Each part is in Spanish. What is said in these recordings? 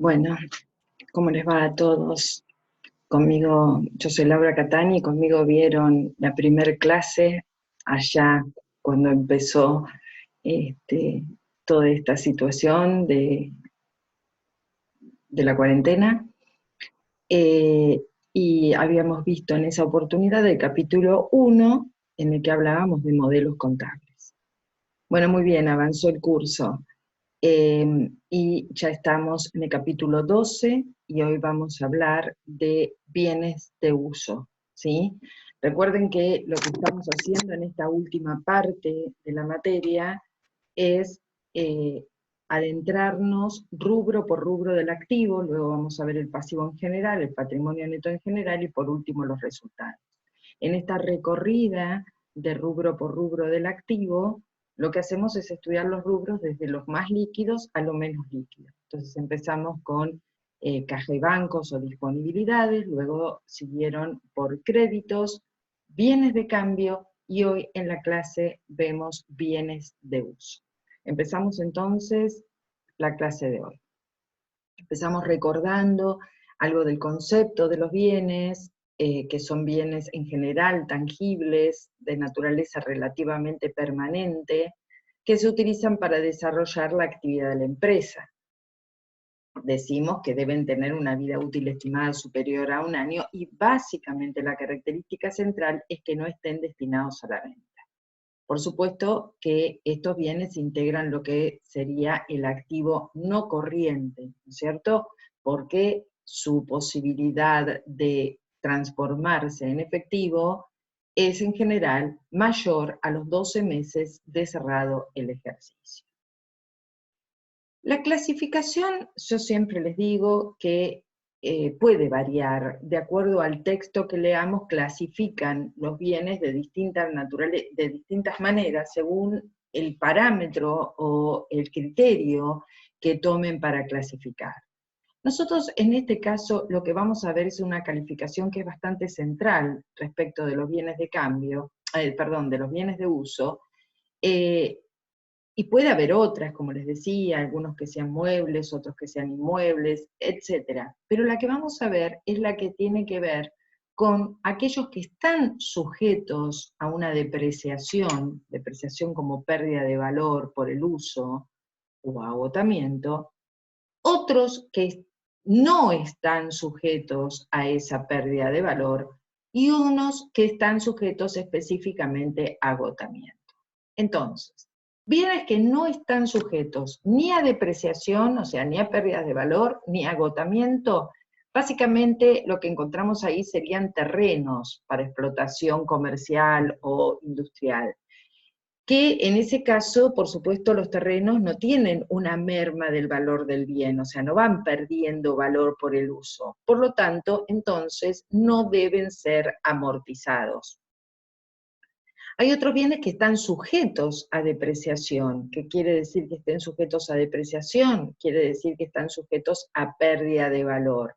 Bueno, ¿cómo les va a todos? Conmigo, yo soy Laura Catani, y conmigo vieron la primer clase allá cuando empezó este, toda esta situación de la cuarentena. Y habíamos visto en esa oportunidad el capítulo 1 en el que hablábamos de modelos contables. Bueno, muy bien, avanzó el curso. Y ya estamos en el capítulo 12 y hoy vamos a hablar de bienes de uso, ¿sí? Recuerden que lo que estamos haciendo en esta última parte de la materia es adentrarnos rubro por rubro del activo, luego vamos a ver el pasivo en general, el patrimonio neto en general y por último los resultados. En esta recorrida de rubro por rubro del activo, lo que hacemos es estudiar los rubros desde los más líquidos a los menos líquidos. Entonces empezamos con caja y bancos o disponibilidades, luego siguieron por créditos, bienes de cambio, y hoy en la clase vemos bienes de uso. Empezamos entonces la clase de hoy. Empezamos recordando algo del concepto de los bienes, que son bienes en general tangibles, de naturaleza relativamente permanente, que se utilizan para desarrollar la actividad de la empresa. Decimos que deben tener una vida útil estimada superior a 1 año y básicamente la característica central es que no estén destinados a la venta. Por supuesto que estos bienes integran lo que sería el activo no corriente, ¿no es cierto? Porque su posibilidad de transformarse en efectivo es en general mayor a los 12 meses de cerrado el ejercicio. La clasificación, yo siempre les digo que puede variar, de acuerdo al texto que leamos, clasifican los bienes de distintas maneras, según el parámetro o el criterio que tomen para clasificar. Nosotros en este caso lo que vamos a ver es una calificación que es bastante central respecto de los bienes de cambio, de los bienes de uso, y puede haber otras, como les decía, algunos que sean muebles, otros que sean inmuebles, etc. Pero la que vamos a ver es la que tiene que ver con aquellos que están sujetos a una depreciación como pérdida de valor por el uso o agotamiento, otros que no están sujetos a esa pérdida de valor y unos que están sujetos específicamente a agotamiento. Entonces, bienes que no están sujetos ni a depreciación, o sea, ni a pérdidas de valor, ni a agotamiento, básicamente lo que encontramos ahí serían terrenos para explotación comercial o industrial, que en ese caso, por supuesto, los terrenos no tienen una merma del valor del bien, o sea, no van perdiendo valor por el uso. Por lo tanto, entonces, no deben ser amortizados. Hay otros bienes que están sujetos a depreciación. ¿Qué quiere decir que estén sujetos a depreciación? Quiere decir que están sujetos a pérdida de valor.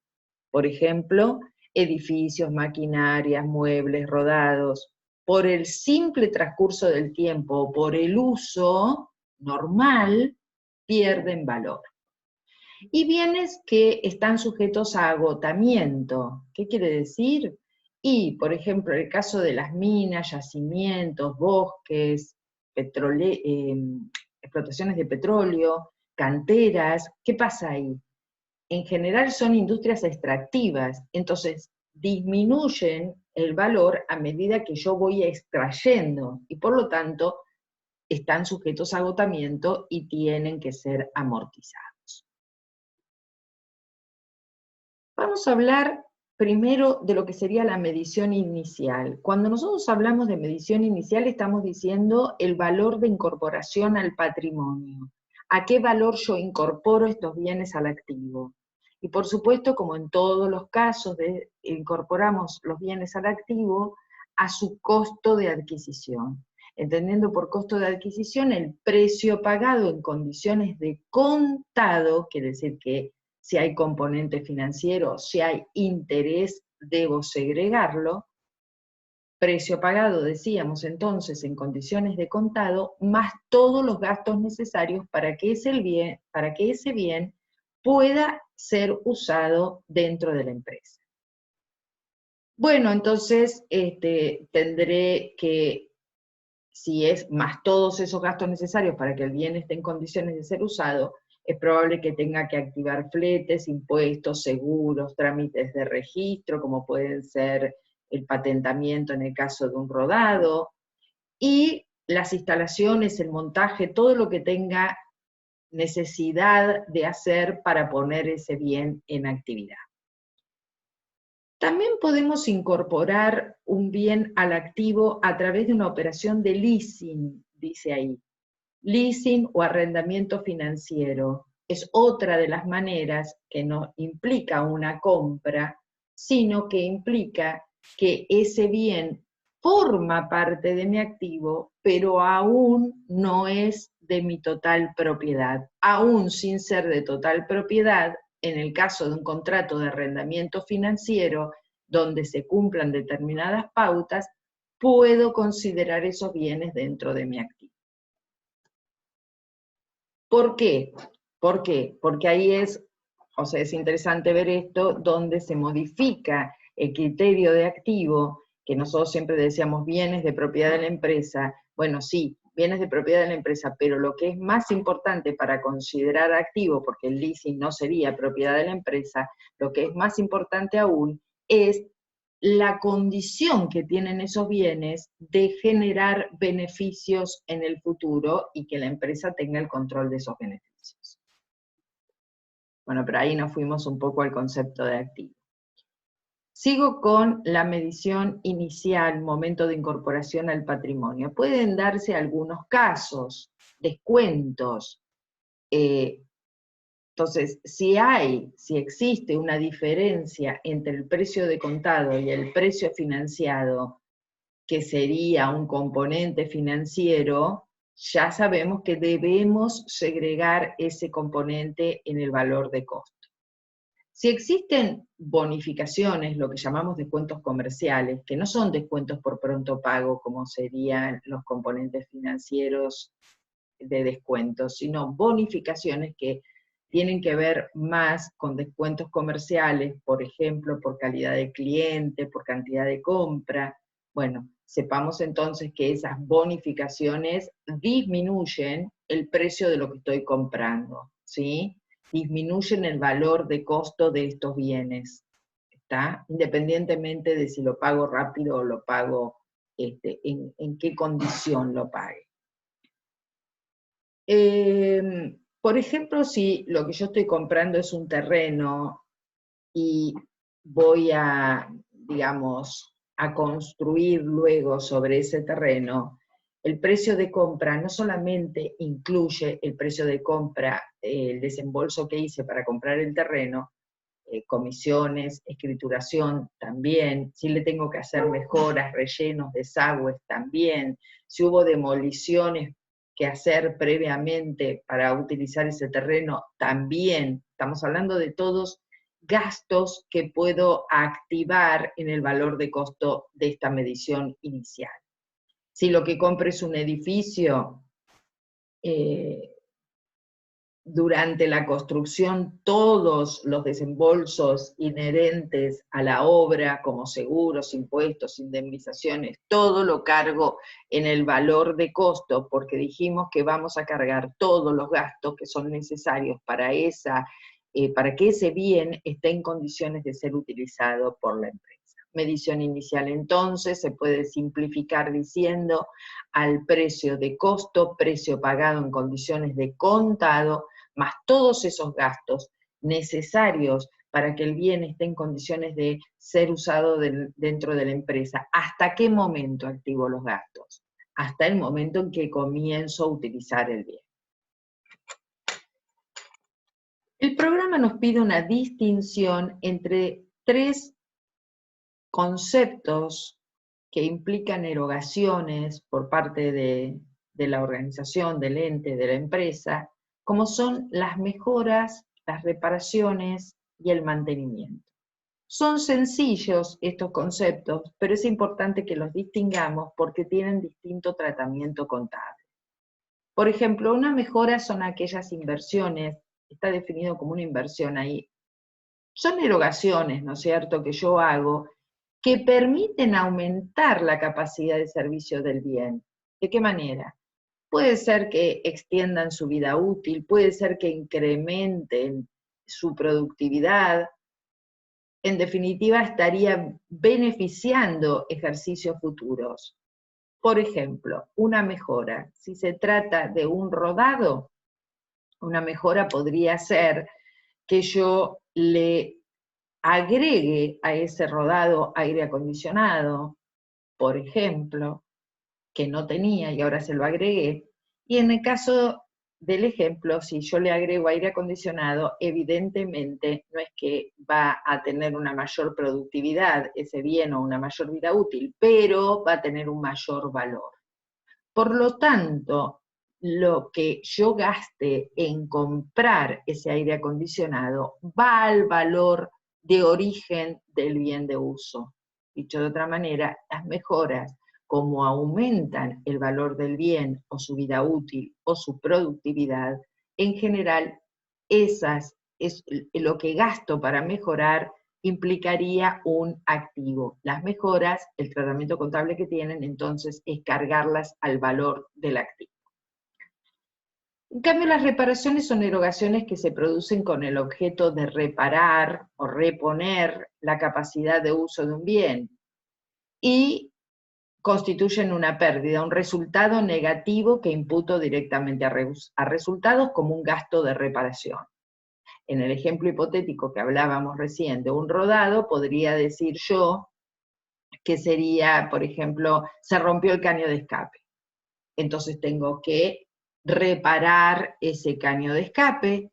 Por ejemplo, edificios, maquinarias, muebles, rodados. Por el simple transcurso del tiempo o por el uso normal, pierden valor. Y bienes que están sujetos a agotamiento. ¿Qué quiere decir? Y, por ejemplo, el caso de las minas, yacimientos, bosques, explotaciones de petróleo, canteras, ¿qué pasa ahí? En general son industrias extractivas, entonces disminuyen el valor a medida que yo voy extrayendo y por lo tanto están sujetos a agotamiento y tienen que ser amortizados. Vamos a hablar primero de lo que sería la medición inicial. Cuando nosotros hablamos de medición inicial estamos diciendo el valor de incorporación al patrimonio. ¿A qué valor yo incorporo estos bienes al activo? Y por supuesto, como en todos los casos, incorporamos los bienes al activo a su costo de adquisición. Entendiendo por costo de adquisición el precio pagado en condiciones de contado, quiere decir que si hay componente financiero, si hay interés, debo segregarlo. Precio pagado, decíamos entonces, en condiciones de contado, más todos los gastos necesarios para que ese bien pueda ser usado dentro de la empresa. Bueno, entonces tendré que, si es más todos esos gastos necesarios para que el bien esté en condiciones de ser usado, es probable que tenga que activar fletes, impuestos, seguros, trámites de registro, como pueden ser el patentamiento en el caso de un rodado, y las instalaciones, el montaje, todo lo que tenga necesidad de hacer para poner ese bien en actividad. También podemos incorporar un bien al activo a través de una operación de leasing, dice ahí. Leasing o arrendamiento financiero es otra de las maneras que no implica una compra, sino que implica que ese bien forma parte de mi activo, pero aún no es de mi total propiedad. Aún sin ser de total propiedad, en el caso de un contrato de arrendamiento financiero, donde se cumplan determinadas pautas, puedo considerar esos bienes dentro de mi activo. ¿Por qué? ¿Por qué? Porque ahí es interesante ver esto, donde se modifica el criterio de activo, que nosotros siempre decíamos bienes de propiedad de la empresa. Bueno, sí, bienes de propiedad de la empresa, pero lo que es más importante para considerar activo, porque el leasing no sería propiedad de la empresa, lo que es más importante aún es la condición que tienen esos bienes de generar beneficios en el futuro y que la empresa tenga el control de esos beneficios. Bueno, pero ahí nos fuimos un poco al concepto de activo. Sigo con la medición inicial, momento de incorporación al patrimonio. Pueden darse algunos casos, descuentos. Entonces, si existe una diferencia entre el precio de contado y el precio financiado, que sería un componente financiero, ya sabemos que debemos segregar ese componente en el valor de costo. Si existen bonificaciones, lo que llamamos descuentos comerciales, que no son descuentos por pronto pago como serían los componentes financieros de descuentos, sino bonificaciones que tienen que ver más con descuentos comerciales, por ejemplo, por calidad de cliente, por cantidad de compra. Bueno, sepamos entonces que esas bonificaciones disminuyen el precio de lo que estoy comprando, ¿sí? Disminuyen el valor de costo de estos bienes, ¿está? Independientemente de si lo pago rápido o lo pago, en qué condición lo pague. Por ejemplo, si lo que yo estoy comprando es un terreno y voy a, digamos, a construir luego sobre ese terreno, el precio de compra no solamente incluye el precio de compra, el desembolso que hice para comprar el terreno, comisiones, escrituración también, si le tengo que hacer mejoras, rellenos, desagües también, si hubo demoliciones que hacer previamente para utilizar ese terreno también, estamos hablando de todos gastos que puedo activar en el valor de costo de esta medición inicial. Si lo que compro es un edificio, durante la construcción todos los desembolsos inherentes a la obra, como seguros, impuestos, indemnizaciones, todo lo cargo en el valor de costo, porque dijimos que vamos a cargar todos los gastos que son necesarios para que ese bien esté en condiciones de ser utilizado por la empresa. Medición inicial entonces se puede simplificar diciendo al precio de costo, precio pagado en condiciones de contado, más todos esos gastos necesarios para que el bien esté en condiciones de ser usado dentro de la empresa. ¿Hasta qué momento activo los gastos? Hasta el momento en que comienzo a utilizar el bien. El programa nos pide una distinción entre tres conceptos que implican erogaciones por parte de la organización, del ente, de la empresa, como son las mejoras, las reparaciones y el mantenimiento. Son sencillos estos conceptos, pero es importante que los distingamos porque tienen distinto tratamiento contable. Por ejemplo, una mejora son aquellas inversiones, está definido como una inversión ahí, son erogaciones, ¿no es cierto?, que yo hago, que permiten aumentar la capacidad de servicio del bien. ¿De qué manera? Puede ser que extiendan su vida útil, puede ser que incrementen su productividad. En definitiva, estaría beneficiando ejercicios futuros. Por ejemplo, una mejora. Si se trata de un rodado, una mejora podría ser que yo le agregue a ese rodado aire acondicionado, por ejemplo, que no tenía y ahora se lo agregué. Y en el caso del ejemplo, si yo le agrego aire acondicionado, evidentemente no es que va a tener una mayor productividad ese bien o una mayor vida útil, pero va a tener un mayor valor. Por lo tanto, lo que yo gaste en comprar ese aire acondicionado va al valor de origen del bien de uso. Dicho de otra manera, las mejoras, como aumentan el valor del bien o su vida útil o su productividad, en general, esas es lo que gasto para mejorar implicaría un activo. Las mejoras, el tratamiento contable que tienen, entonces, es cargarlas al valor del activo. En cambio, las reparaciones son erogaciones que se producen con el objeto de reparar o reponer la capacidad de uso de un bien y constituyen una pérdida, un resultado negativo que imputo directamente a resultados como un gasto de reparación. En el ejemplo hipotético que hablábamos recién de un rodado, podría decir yo que sería, por ejemplo, se rompió el caño de escape. Entonces tengo que reparar ese caño de escape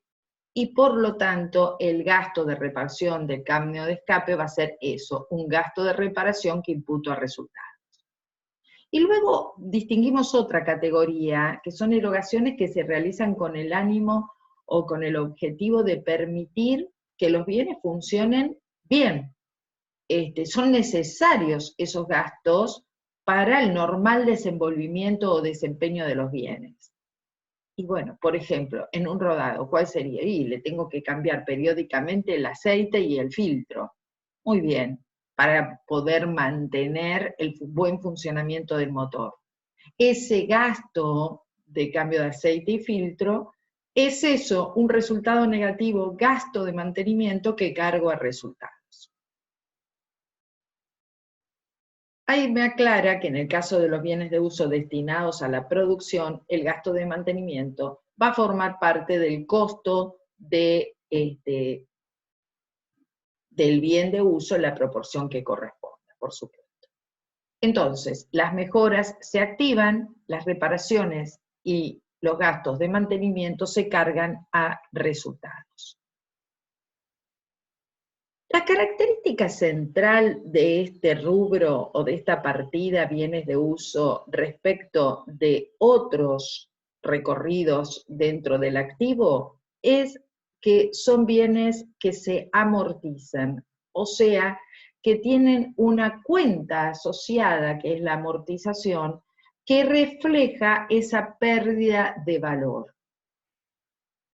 y por lo tanto el gasto de reparación del caño de escape va a ser eso, un gasto de reparación que imputo a resultados. Y luego distinguimos otra categoría, que son erogaciones que se realizan con el ánimo o con el objetivo de permitir que los bienes funcionen bien. Son necesarios esos gastos para el normal desenvolvimiento o desempeño de los bienes. Y bueno, por ejemplo, en un rodado, ¿cuál sería? Y le tengo que cambiar periódicamente el aceite y el filtro. Muy bien, para poder mantener el buen funcionamiento del motor. Ese gasto de cambio de aceite y filtro es eso, un resultado negativo, gasto de mantenimiento que cargo a resultados. Ahí me aclara que en el caso de los bienes de uso destinados a la producción, el gasto de mantenimiento va a formar parte del costo del bien de uso en la proporción que corresponda, por supuesto. Entonces, las mejoras se activan, las reparaciones y los gastos de mantenimiento se cargan a resultados. La característica central de este rubro o de esta partida bienes de uso respecto de otros recorridos dentro del activo es que son bienes que se amortizan, o sea, que tienen una cuenta asociada, que es la amortización, que refleja esa pérdida de valor,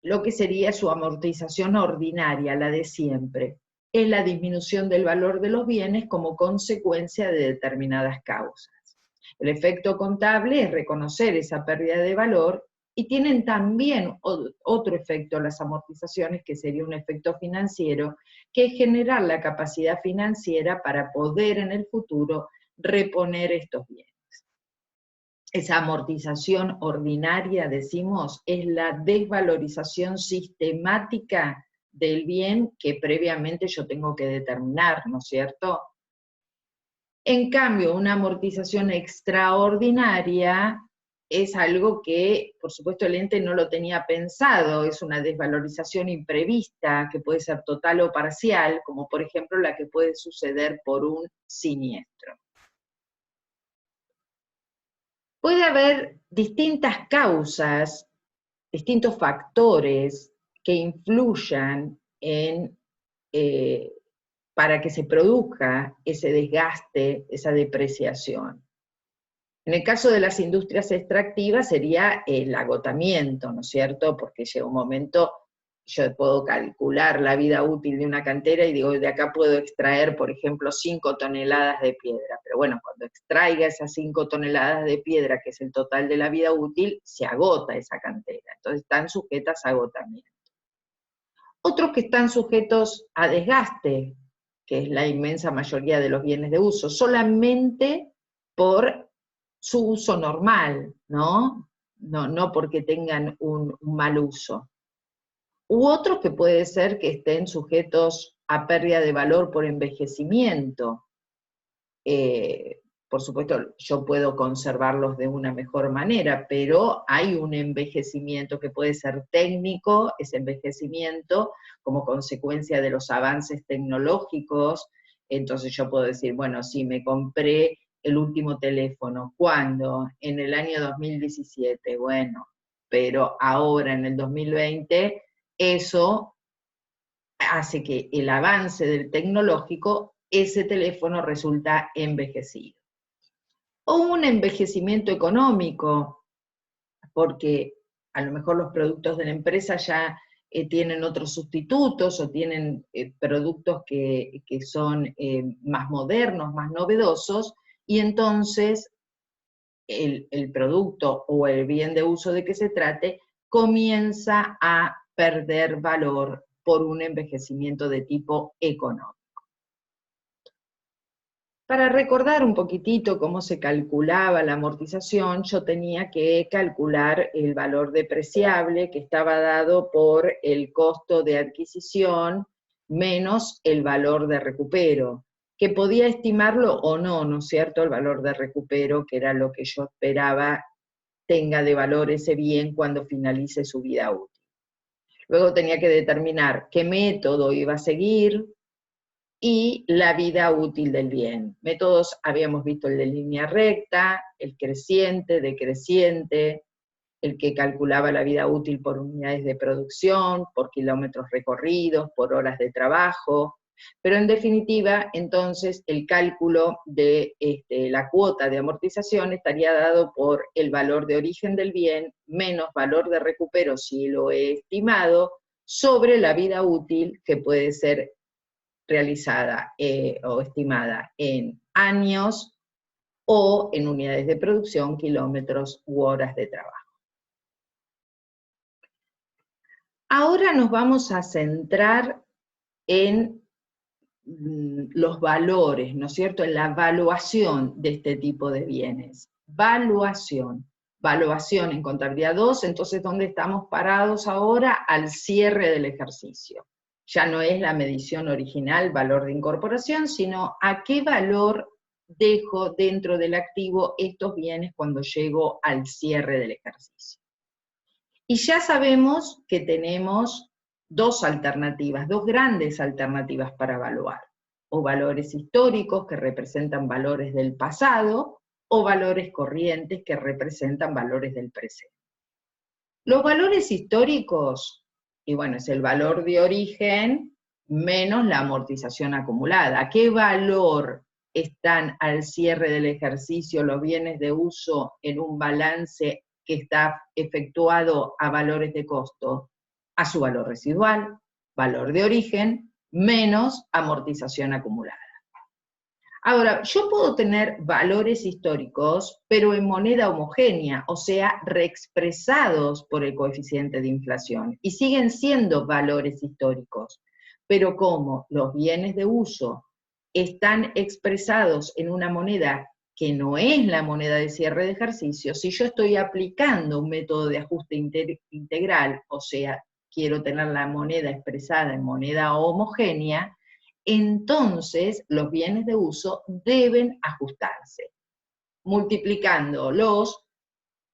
lo que sería su amortización ordinaria, la de siempre. Es la disminución del valor de los bienes como consecuencia de determinadas causas. El efecto contable es reconocer esa pérdida de valor y tienen también otro efecto las amortizaciones, que sería un efecto financiero, que es generar la capacidad financiera para poder en el futuro reponer estos bienes. Esa amortización ordinaria, decimos, es la desvalorización sistemática del bien que previamente yo tengo que determinar, ¿no es cierto? En cambio, una amortización extraordinaria es algo que, por supuesto, el ente no lo tenía pensado, es una desvalorización imprevista que puede ser total o parcial, como por ejemplo la que puede suceder por un siniestro. Puede haber distintas causas, distintos factores que influyan en, para que se produzca ese desgaste, esa depreciación. En el caso de las industrias extractivas sería el agotamiento, ¿no es cierto? Porque llega un momento yo puedo calcular la vida útil de una cantera y digo, de acá puedo extraer, por ejemplo, 5 toneladas de piedra. Pero bueno, cuando extraiga esas 5 toneladas de piedra, que es el total de la vida útil, se agota esa cantera. Entonces están sujetas a agotamiento. Otros que están sujetos a desgaste, que es la inmensa mayoría de los bienes de uso, solamente por su uso normal, ¿no? No porque tengan un mal uso. U otros que puede ser que estén sujetos a pérdida de valor por envejecimiento. Por supuesto, yo puedo conservarlos de una mejor manera, pero hay un envejecimiento que puede ser técnico, ese envejecimiento como consecuencia de los avances tecnológicos. Entonces yo puedo decir, bueno, sí, me compré el último teléfono. ¿Cuándo? En el año 2017. Bueno, pero ahora en el 2020, eso hace que el avance del tecnológico, ese teléfono resulta envejecido. O un envejecimiento económico, porque a lo mejor los productos de la empresa ya tienen otros sustitutos o tienen productos que son más modernos, más novedosos, y entonces el producto o el bien de uso de que se trate comienza a perder valor por un envejecimiento de tipo económico. Para recordar un poquitito cómo se calculaba la amortización, yo tenía que calcular el valor depreciable que estaba dado por el costo de adquisición menos el valor de recupero, que podía estimarlo o no, ¿no es cierto?, el valor de recupero, que era lo que yo esperaba tenga de valor ese bien cuando finalice su vida útil. Luego tenía que determinar qué método iba a seguir, y la vida útil del bien. Métodos habíamos visto el de línea recta, el creciente, decreciente, el que calculaba la vida útil por unidades de producción, por kilómetros recorridos, por horas de trabajo, pero en definitiva, entonces, el cálculo de la cuota de amortización estaría dado por el valor de origen del bien menos valor de recupero, si lo he estimado, sobre la vida útil, que puede ser realizada o estimada en años o en unidades de producción, kilómetros u horas de trabajo. Ahora nos vamos a centrar en los valores, ¿no es cierto?, en la evaluación de este tipo de bienes. Valuación en contabilidad 2, entonces, ¿dónde estamos parados ahora? Al cierre del ejercicio. Ya no es la medición original, valor de incorporación, sino a qué valor dejo dentro del activo estos bienes cuando llego al cierre del ejercicio. Y ya sabemos que tenemos dos alternativas, dos grandes alternativas para evaluar, o valores históricos que representan valores del pasado, o valores corrientes que representan valores del presente. Los valores históricos, y bueno, es el valor de origen menos la amortización acumulada. ¿A qué valor están al cierre del ejercicio los bienes de uso en un balance que está efectuado a valores de costo? A su valor residual, valor de origen, menos amortización acumulada. Ahora, yo puedo tener valores históricos, pero en moneda homogénea, o sea, reexpresados por el coeficiente de inflación, y siguen siendo valores históricos, pero como los bienes de uso están expresados en una moneda que no es la moneda de cierre de ejercicio, si yo estoy aplicando un método de ajuste integral, o sea, quiero tener la moneda expresada en moneda homogénea, entonces los bienes de uso deben ajustarse, multiplicándolos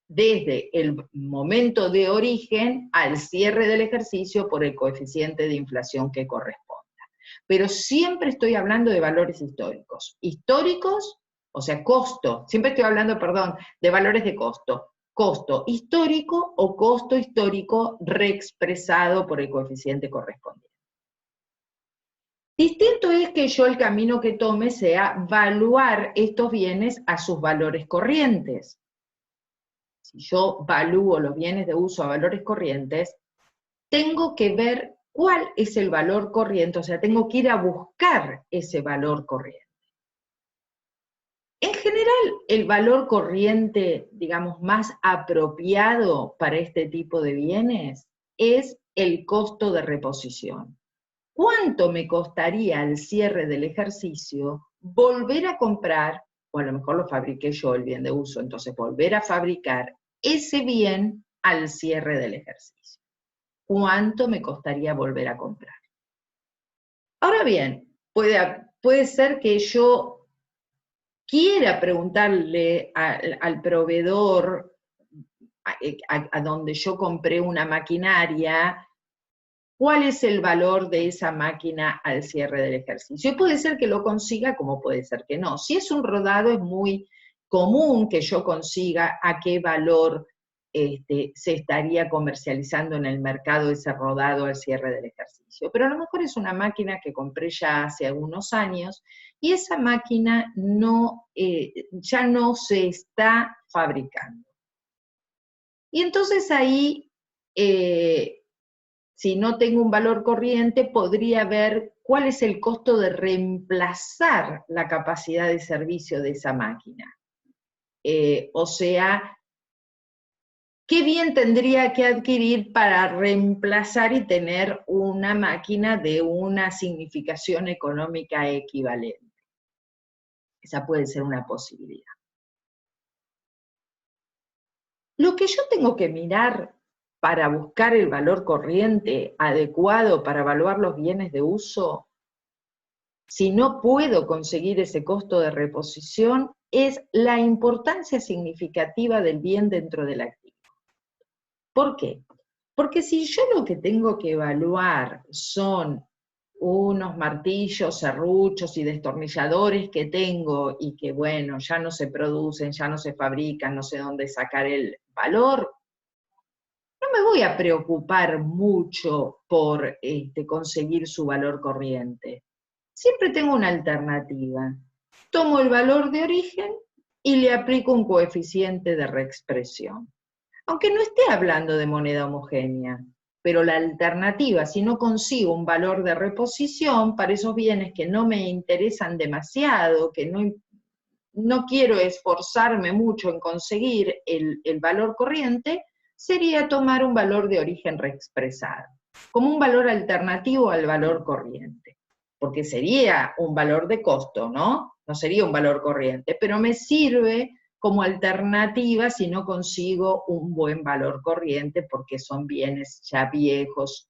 desde el momento de origen al cierre del ejercicio por el coeficiente de inflación que corresponda. Pero siempre estoy hablando de valores históricos. Históricos, o sea, costo, siempre estoy hablando, perdón, de valores de costo. Costo histórico o costo histórico reexpresado por el coeficiente correspondiente. Distinto es que yo el camino que tome sea valuar estos bienes a sus valores corrientes. Si yo valúo los bienes de uso a valores corrientes, tengo que ver cuál es el valor corriente, o sea, tengo que ir a buscar ese valor corriente. En general, el valor corriente, digamos, más apropiado para este tipo de bienes es el costo de reposición. ¿Cuánto me costaría al cierre del ejercicio volver a comprar, o a lo mejor lo fabriqué yo el bien de uso, entonces volver a fabricar ese bien al cierre del ejercicio? ¿Cuánto me costaría volver a comprar? Ahora bien, puede ser que yo quiera preguntarle al proveedor a donde yo compré una maquinaria, ¿cuál es el valor de esa máquina al cierre del ejercicio? Y puede ser que lo consiga, como puede ser que no. Si es un rodado, es muy común que yo consiga a qué valor se estaría comercializando en el mercado ese rodado al cierre del ejercicio. Pero a lo mejor es una máquina que compré ya hace algunos años y esa máquina ya no se está fabricando. Y entonces ahí, si no tengo un valor corriente, podría ver cuál es el costo de reemplazar la capacidad de servicio de esa máquina. O sea, ¿qué bien tendría que adquirir para reemplazar y tener una máquina de una significación económica equivalente? Esa puede ser una posibilidad. Lo que yo tengo que mirar para buscar el valor corriente adecuado para evaluar los bienes de uso, si no puedo conseguir ese costo de reposición, es la importancia significativa del bien dentro del activo. ¿Por qué? Porque si yo lo que tengo que evaluar son unos martillos, serruchos y destornilladores que tengo y que, bueno, ya no se producen, ya no se fabrican, no sé dónde sacar el valor, no me voy a preocupar mucho por conseguir su valor corriente. Siempre tengo una alternativa. Tomo el valor de origen y le aplico un coeficiente de reexpresión. Aunque no esté hablando de moneda homogénea, pero la alternativa, si no consigo un valor de reposición para esos bienes que no me interesan demasiado, que no quiero esforzarme mucho en conseguir el valor corriente, sería tomar un valor de origen reexpresado, como un valor alternativo al valor corriente, porque sería un valor de costo, ¿no? No sería un valor corriente, pero me sirve como alternativa si no consigo un buen valor corriente, porque son bienes ya viejos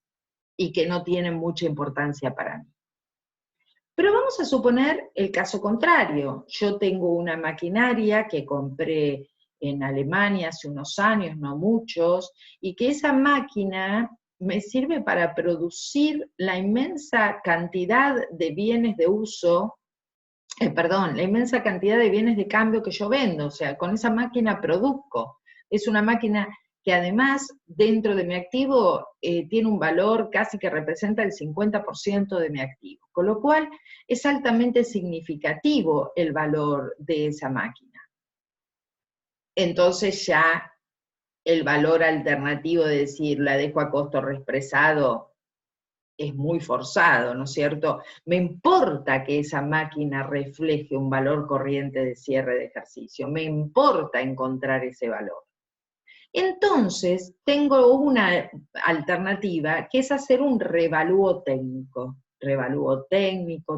y que no tienen mucha importancia para mí. Pero vamos a suponer el caso contrario. Yo tengo una maquinaria que compré en Alemania hace unos años, no muchos, y que esa máquina me sirve para producir la inmensa cantidad de bienes de uso, la inmensa cantidad de bienes de cambio que yo vendo, o sea, con esa máquina produzco. Es una máquina que además dentro de mi activo tiene un valor casi que representa el 50% de mi activo, con lo cual es altamente significativo el valor de esa máquina. Entonces ya el valor alternativo de decir la dejo a costo reexpresado es muy forzado, ¿no es cierto? Me importa que esa máquina refleje un valor corriente de cierre de ejercicio, me importa encontrar ese valor. Entonces, tengo una alternativa que es hacer un revalúo técnico,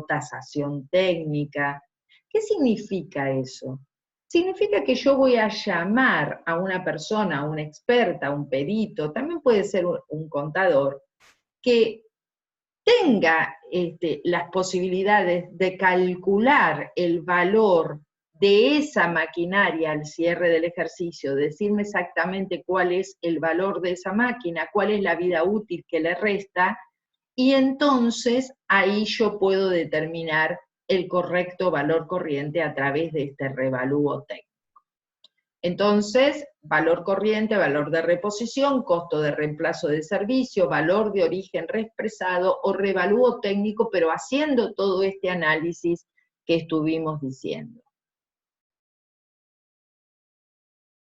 tasación técnica. ¿Qué significa eso? Significa que yo voy a llamar a una persona, a un experta, a un perito, también puede ser un contador, que tenga las posibilidades de calcular el valor de esa maquinaria al cierre del ejercicio, decirme exactamente cuál es el valor de esa máquina, cuál es la vida útil que le resta, y entonces ahí yo puedo determinar el correcto valor corriente a través de este revalúo técnico. Entonces, valor corriente, valor de reposición, costo de reemplazo de servicio, valor de origen reexpresado o revalúo técnico, pero haciendo todo este análisis que estuvimos diciendo.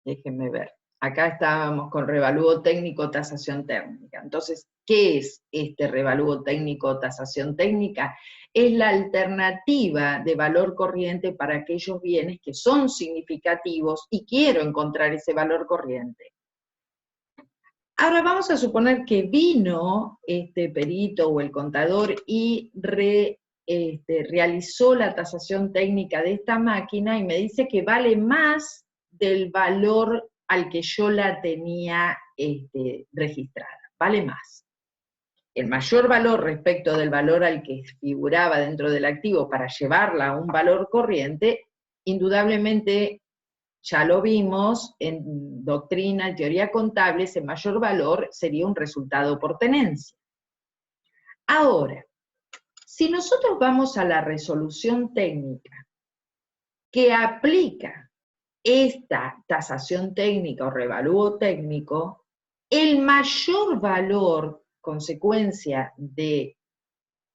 Déjenme ver Acá estábamos con revalúo técnico, tasación técnica. Entonces, ¿qué es este revalúo técnico, tasación técnica? Es la alternativa de valor corriente para aquellos bienes que son significativos y quiero encontrar ese valor corriente. Ahora vamos a suponer que vino este perito o el contador y realizó la tasación técnica de esta máquina y me dice que vale más del valor al que yo la tenía registrada, vale más. El mayor valor respecto del valor al que figuraba dentro del activo para llevarla a un valor corriente, indudablemente, ya lo vimos en doctrina, en teoría contable, ese mayor valor sería un resultado por tenencia. Ahora, si nosotros vamos a la resolución técnica que aplica esta tasación técnica o revalúo técnico, el mayor valor, consecuencia de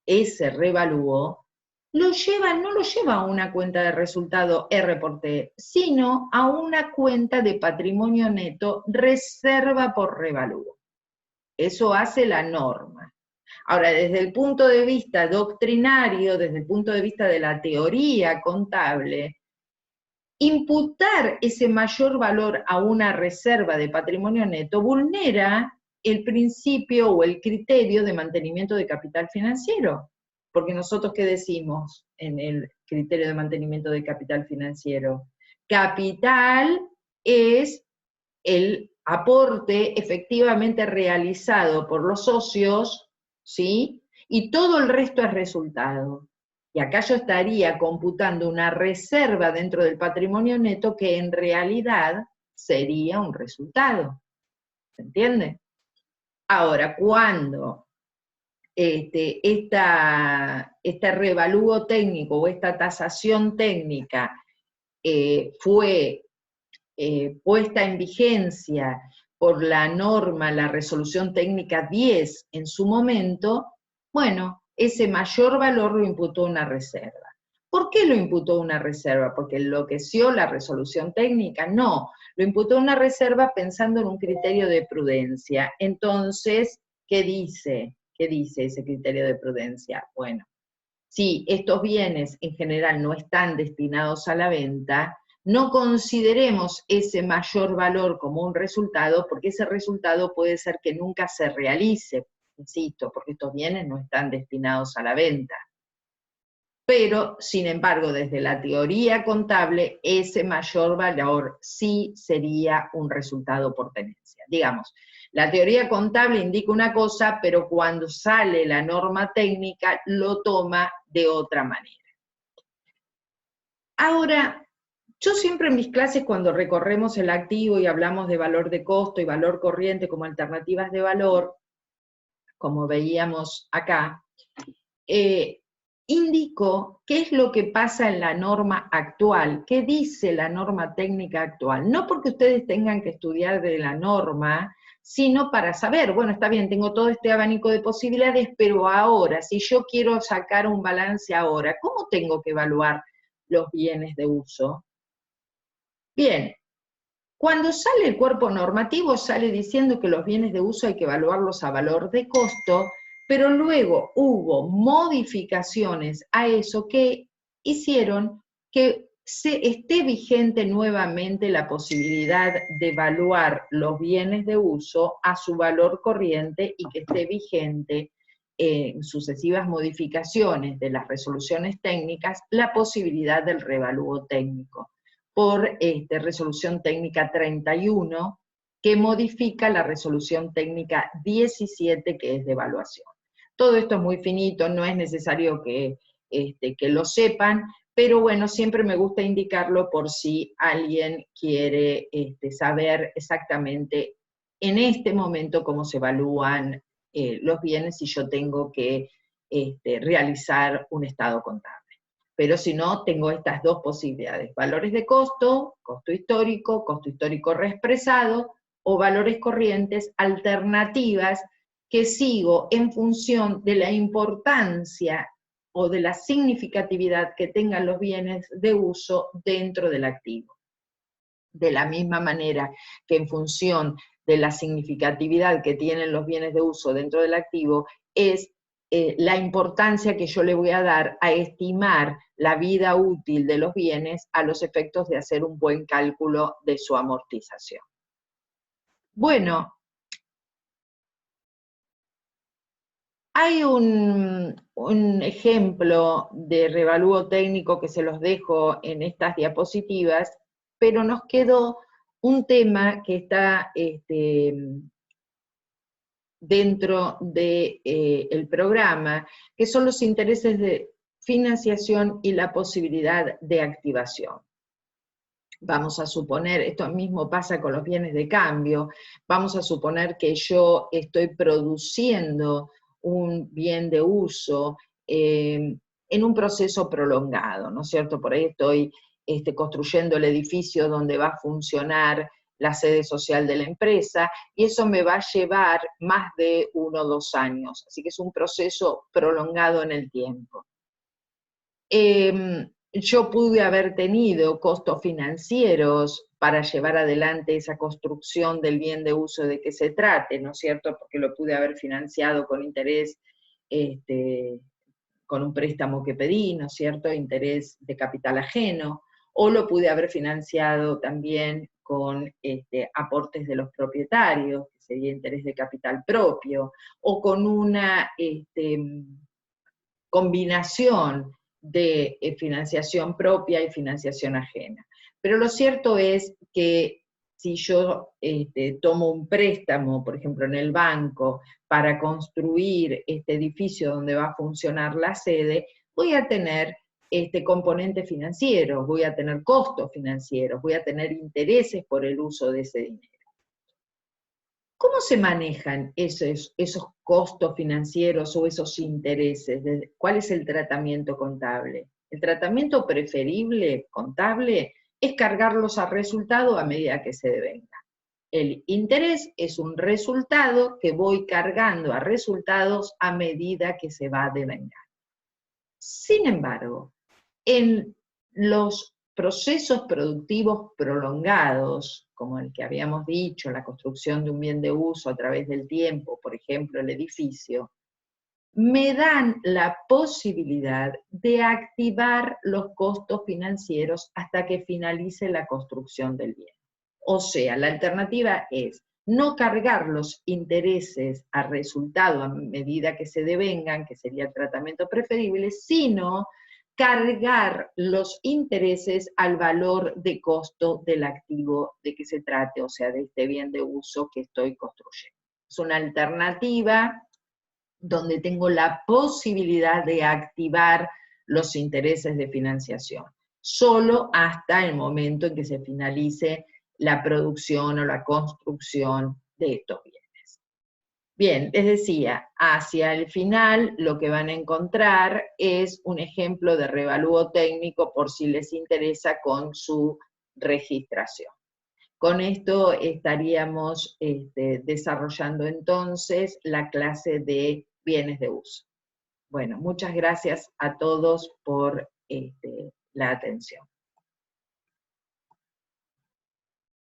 ese revalúo, no lo lleva a una cuenta de resultado R por T, sino a una cuenta de patrimonio neto reserva por revalúo. Eso hace la norma. Ahora, desde el punto de vista doctrinario, desde el punto de vista de la teoría contable, imputar ese mayor valor a una reserva de patrimonio neto vulnera el principio o el criterio de mantenimiento de capital financiero. Porque nosotros, ¿qué decimos en el criterio de mantenimiento de capital financiero? Capital es el aporte efectivamente realizado por los socios, ¿sí? Y todo el resto es resultado. Y acá yo estaría computando una reserva dentro del patrimonio neto que en realidad sería un resultado. ¿Se entiende? Ahora, cuando este revalúo técnico o esta tasación técnica fue puesta en vigencia por la norma, la resolución técnica 10 en su momento, bueno, ese mayor valor lo imputó una reserva. ¿Por qué lo imputó una reserva? ¿Porque enloqueció la resolución técnica? No, lo imputó una reserva pensando en un criterio de prudencia. Entonces, ¿qué dice? ¿Qué dice ese criterio de prudencia? Bueno, si estos bienes en general no están destinados a la venta, no consideremos ese mayor valor como un resultado, porque ese resultado puede ser que nunca se realice, insisto, porque estos bienes no están destinados a la venta. Pero, sin embargo, desde la teoría contable, ese mayor valor sí sería un resultado por tenencia. Digamos, la teoría contable indica una cosa, pero cuando sale la norma técnica lo toma de otra manera. Ahora, yo siempre en mis clases cuando recorremos el activo y hablamos de valor de costo y valor corriente como alternativas de valor, como veíamos acá, indico qué es lo que pasa en la norma actual, qué dice la norma técnica actual. No porque ustedes tengan que estudiar de la norma, sino para saber, bueno, está bien, tengo todo este abanico de posibilidades, pero ahora, si yo quiero sacar un balance ahora, ¿cómo tengo que evaluar los bienes de uso? Bien, cuando sale el cuerpo normativo, sale diciendo que los bienes de uso hay que evaluarlos a valor de costo, pero luego hubo modificaciones a eso que hicieron que esté vigente nuevamente la posibilidad de evaluar los bienes de uso a su valor corriente y que esté vigente en sucesivas modificaciones de las resoluciones técnicas la posibilidad del revalúo técnico por resolución técnica 31, que modifica la resolución técnica 17, que es de evaluación. Todo esto es muy finito, no es necesario que lo sepan, pero bueno, siempre me gusta indicarlo por si alguien quiere saber exactamente en este momento cómo se evalúan los bienes si yo tengo que realizar un estado contable. Pero si no, tengo estas dos posibilidades, valores de costo histórico reexpresado, o valores corrientes, alternativas, que sigo en función de la importancia o de la significatividad que tengan los bienes de uso dentro del activo. De la misma manera que en función de la significatividad que tienen los bienes de uso dentro del activo, es la importancia que yo le voy a dar a estimar la vida útil de los bienes a los efectos de hacer un buen cálculo de su amortización. Bueno, hay un ejemplo de revalúo técnico que se los dejo en estas diapositivas, pero nos quedó un tema que está dentro del programa, que son los intereses de financiación y la posibilidad de activación. Vamos a suponer, esto mismo pasa con los bienes de cambio, vamos a suponer que yo estoy produciendo un bien de uso en un proceso prolongado, ¿no es cierto? Por ahí estoy construyendo el edificio donde va a funcionar la sede social de la empresa, y eso me va a llevar más de 1 o 2 años, así que es un proceso prolongado en el tiempo. Yo pude haber tenido costos financieros para llevar adelante esa construcción del bien de uso de que se trate, ¿no es cierto? Porque lo pude haber financiado con interés, con un préstamo que pedí, ¿no es cierto? Interés de capital ajeno, o lo pude haber financiado también con aportes de los propietarios, que sería interés de capital propio, o con una combinación de financiación propia y financiación ajena. Pero lo cierto es que si yo tomo un préstamo, por ejemplo, en el banco, para construir este edificio donde va a funcionar la sede, voy a tener componentes financieros, voy a tener costos financieros, voy a tener intereses por el uso de ese dinero. ¿Cómo se manejan esos costos financieros o esos intereses? ¿Cuál es el tratamiento contable? El tratamiento preferible contable es cargarlos a resultado a medida que se devenga. El interés es un resultado que voy cargando a resultados a medida que se va a devengar. Sin embargo, en los procesos productivos prolongados, como el que habíamos dicho, la construcción de un bien de uso a través del tiempo, por ejemplo, el edificio, me dan la posibilidad de activar los costos financieros hasta que finalice la construcción del bien. O sea, la alternativa es no cargar los intereses a resultado a medida que se devengan, que sería el tratamiento preferible, sino cargar los intereses al valor de costo del activo de que se trate, o sea, de este bien de uso que estoy construyendo. Es una alternativa donde tengo la posibilidad de activar los intereses de financiación, solo hasta el momento en que se finalice la producción o la construcción de estos bienes. Bien, les decía, hacia el final lo que van a encontrar es un ejemplo de revalúo técnico por si les interesa con su registración. Con esto estaríamos desarrollando entonces la clase de bienes de uso. Bueno, muchas gracias a todos por la atención.